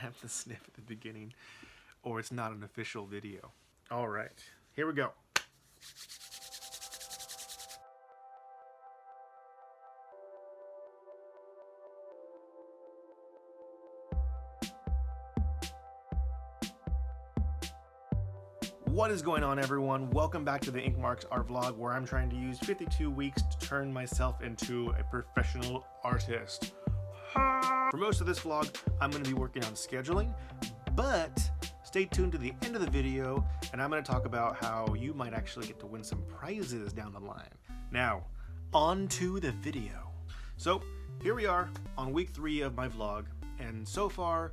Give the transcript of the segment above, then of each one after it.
have the sniff at the beginning, or it's not an official video. All right, here we go. What is going on, everyone? Welcome back to the InkMarcs art vlog, where I'm trying to use 52 weeks to turn myself into a professional artist. For most of this vlog, I'm going to be working on scheduling, but stay tuned to the end of the video, and I'm going to talk about how you might actually get to win some prizes down the line. Now, on to the video. So, here we are on week 3 of my vlog, and so far,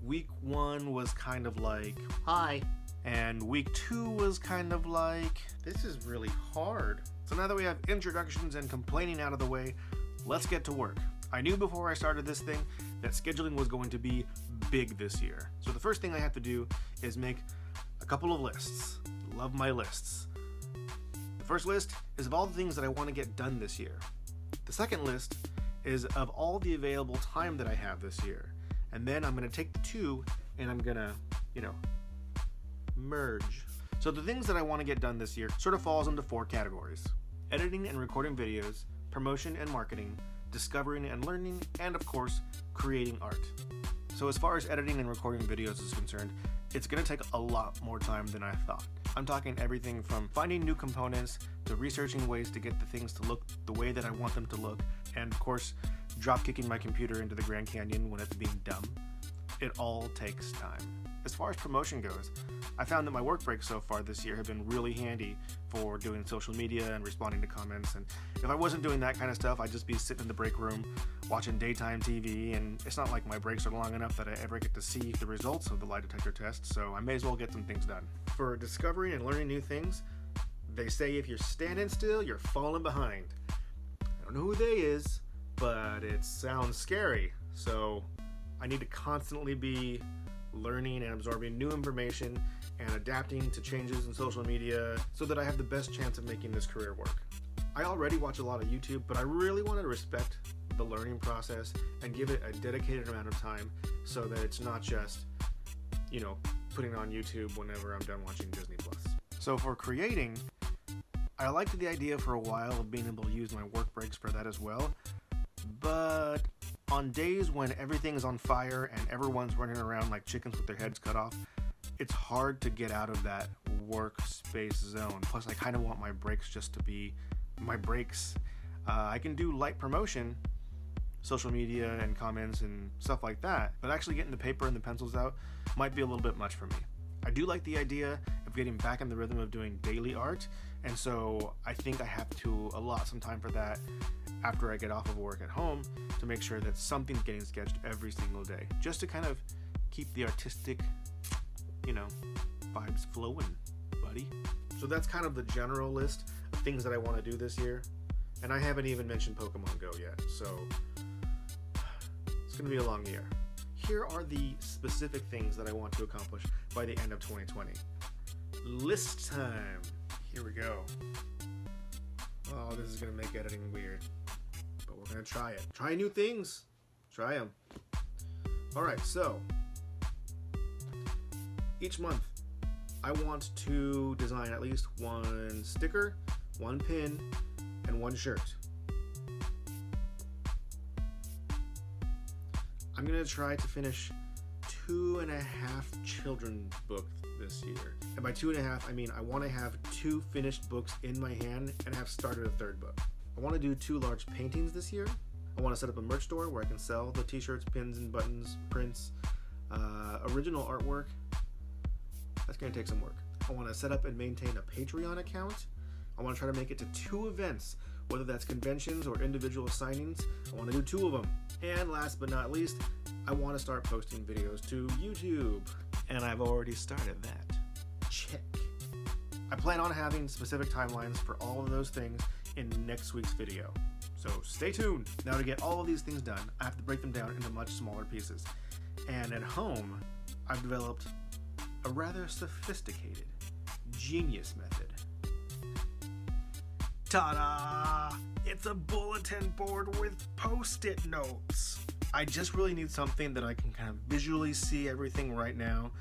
week 1 was kind of like, hi. And week 2 was kind of like, this is really hard. So now that we have introductions and complaining out of the way, let's get to work. I knew before I started this thing that scheduling was going to be big this year. So the first thing I have to do is make a couple of lists. Love my lists. The first list is of all the things that I want to get done this year. The second list is of all the available time that I have this year. And then I'm going to take the two and I'm going to, merge. So the things that I want to get done this year sort of falls into 4 categories: editing and recording videos, promotion and marketing, discovering and learning, and of course, creating art. So as far as editing and recording videos is concerned, it's going to take a lot more time than I thought. I'm talking everything from finding new components to researching ways to get the things to look the way that I want them to look, and of course, drop kicking my computer into the Grand Canyon when it's being dumb. It all takes time. As far as promotion goes, I found that my work breaks so far this year have been really handy for doing social media and responding to comments, and if I wasn't doing that kind of stuff, I'd just be sitting in the break room watching daytime TV, and it's not like my breaks are long enough that I ever get to see the results of the lie detector test, so I may as well get some things done. For discovering and learning new things, they say if you're standing still, you're falling behind. I don't know who they is, but it sounds scary, so I need to constantly be learning and absorbing new information and adapting to changes in social media so that I have the best chance of making this career work. I already watch a lot of YouTube, but I really want to respect the learning process and give it a dedicated amount of time so that it's not just, putting on YouTube whenever I'm done watching Disney+. So for creating, I liked the idea for a while of being able to use my work breaks for that as well, but on days when everything is on fire and everyone's running around like chickens with their heads cut off, it's hard to get out of that workspace zone. Plus, I kind of want my breaks just to be my breaks. I can do light promotion, social media and comments and stuff like that, but actually getting the paper and the pencils out might be a little bit much for me. I do like the idea of getting back in the rhythm of doing daily art, and so I think I have to allot some time for that after I get off of work at home to make sure that something's getting sketched every single day, just to kind of keep the artistic, vibes flowing, buddy. So that's kind of the general list of things that I want to do this year, and I haven't even mentioned Pokemon Go yet, so it's going to be a long year. Here are the specific things that I want to accomplish by the end of 2020. List time. Here we go. Oh, this is going to make editing weird, but we're going to try it. Try new things. Try them. All right, so each month I want to design at least 1 sticker, 1 pin, and 1 shirt. I'm going to try to finish 2.5 children's books this year. And by 2.5, I mean I want to have 2 finished books in my hand and have started a 3rd book. I want to do 2 large paintings this year. I want to set up a merch store where I can sell the t-shirts, pins, and buttons, prints, original artwork. That's going to take some work. I want to set up and maintain a Patreon account. I want to try to make it to 2 events, whether that's conventions or individual signings. I want to do 2 of them. And last but not least, I want to start posting videos to YouTube. And I've already started that. Check. I plan on having specific timelines for all of those things in next week's video. So stay tuned. Now, to get all of these things done, I have to break them down into much smaller pieces. And at home, I've developed a rather sophisticated, genius method. Ta-da! It's a bulletin board with post-it notes. I just really need something that I can kind of visually see everything right now.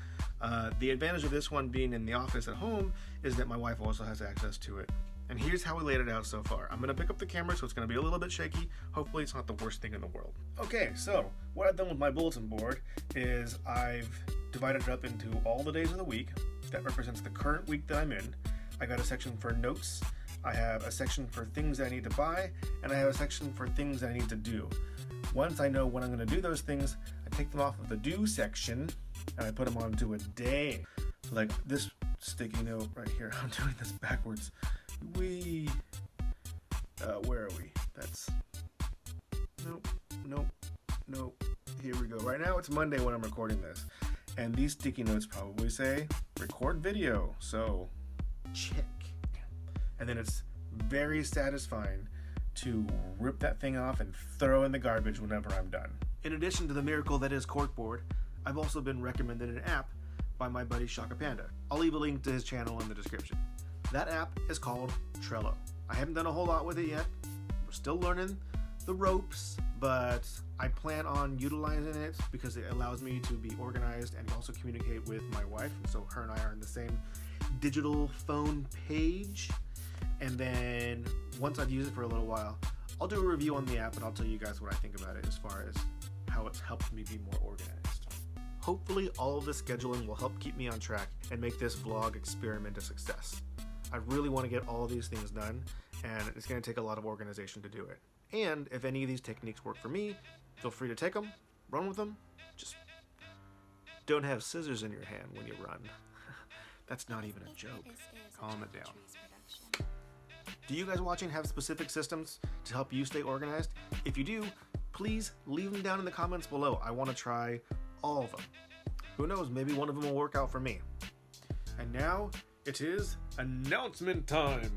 The advantage of this one being in the office at home is that my wife also has access to it. And here's how we laid it out so far. I'm gonna pick up the camera, so it's gonna be a little bit shaky. Hopefully it's not the worst thing in the world. Okay, so what I've done with my bulletin board is I've divided it up into all the days of the week. That represents the current week that I'm in. I got a section for notes. I have a section for things that I need to buy, and I have a section for things that I need to do. Once I know when I'm gonna do those things, I take them off of the do section and I put them onto a day. So like this sticky note right here, I'm doing this backwards. Where are we? That's, nope. Here we go. Right now it's Monday when I'm recording this. And these sticky notes probably say record video. So check. And then it's very satisfying to rip that thing off and throw in the garbage whenever I'm done. In addition to the miracle that is corkboard, I've also been recommended an app by my buddy Shaka Panda. I'll leave a link to his channel in the description. That app is called Trello. I haven't done a whole lot with it yet. We're still learning the ropes, but I plan on utilizing it because it allows me to be organized and also communicate with my wife. So her and I are on the same digital phone page. And then once I've used it for a little while, I'll do a review on the app and I'll tell you guys what I think about it as far as how it's helped me be more organized. Hopefully all of this scheduling will help keep me on track and make this vlog experiment a success. I really want to get all of these things done, and it's going to take a lot of organization to do it. And if any of these techniques work for me, feel free to take them, run with them. Just don't have scissors in your hand when you run. That's not even a joke. Calm it down. Do you guys watching have specific systems to help you stay organized? If you do, please leave them down in the comments below. I want to try all of them. Who knows, maybe one of them will work out for me. And now it is announcement time.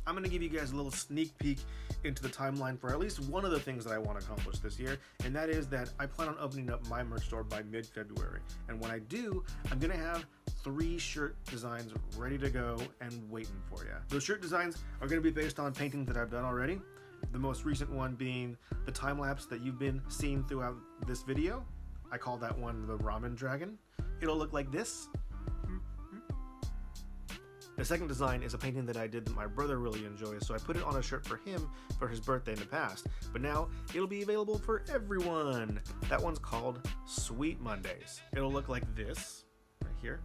I'm going to give you guys a little sneak peek into the timeline for at least one of the things that I want to accomplish this year, and that is that I plan on opening up my merch store by mid-February. And when I do, I'm going to have 3 shirt designs ready to go and waiting for you. Those shirt designs are going to be based on paintings that I've done already. The most recent one being the time lapse that you've been seeing throughout this video. I call that one the Ramen Dragon. It'll look like this. The second design is a painting that I did that my brother really enjoys, so I put it on a shirt for him for his birthday in the past, but now it'll be available for everyone. That one's called Sweet Mondays. It'll look like this, right here,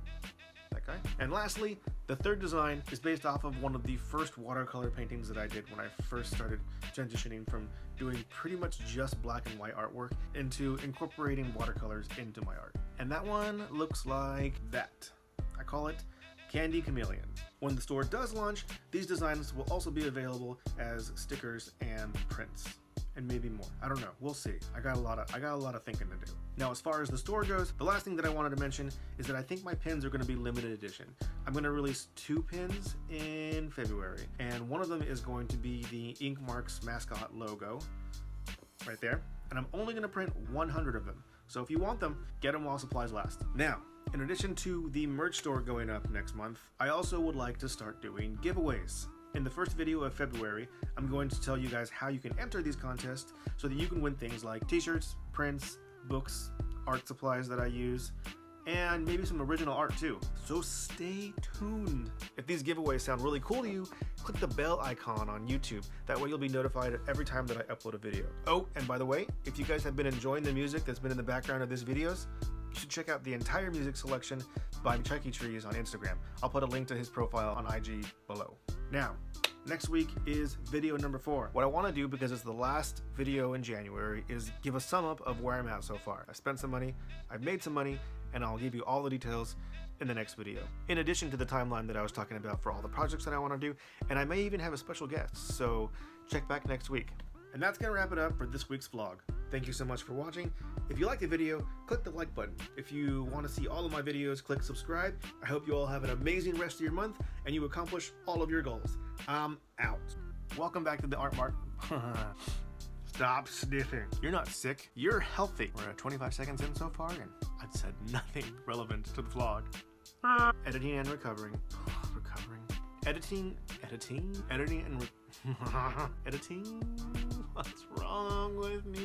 that guy. And lastly, the third design is based off of one of the first watercolor paintings that I did when I first started transitioning from doing pretty much just black and white artwork into incorporating watercolors into my art. And that one looks like that. I call it Candy Chameleon. When the store does launch, these designs will also be available as stickers and prints, and maybe more. I don't know. We'll see. I got a lot of thinking to do. Now, as far as the store goes, the last thing that I wanted to mention is that I think my pins are going to be limited edition. I'm going to release 2 pins in February, and one of them is going to be the InkMarcs mascot logo, right there. And I'm only going to print 100 of them. So if you want them, get them while supplies last. Now, in addition to the merch store going up next month, I also would like to start doing giveaways. In the first video of February, I'm going to tell you guys how you can enter these contests so that you can win things like t-shirts, prints, books, art supplies that I use, and maybe some original art too. So stay tuned. If these giveaways sound really cool to you, click the bell icon on YouTube. That way you'll be notified every time that I upload a video. Oh, and by the way, if you guys have been enjoying the music that's been in the background of these videos, you should check out the entire music selection by Chucky Trees on Instagram. I'll put a link to his profile on IG below. Now, next week is video number 4. What I want to do, because it's the last video in January, is give a sum up of where I'm at so far. I spent some money, I've made some money, and I'll give you all the details in the next video. In addition to the timeline that I was talking about for all the projects that I want to do, and I may even have a special guest, so check back next week. And that's going to wrap it up for this week's vlog. Thank you so much for watching. If you liked the video, click the like button. If you want to see all of my videos, click subscribe. I hope you all have an amazing rest of your month and you accomplish all of your goals. I'm out. Welcome back to the Art Mart. Stop sniffing. You're not sick. You're healthy. We're at 25 seconds in so far and I've said nothing relevant to the vlog. Editing and recovering. Editing and editing. What's wrong with me?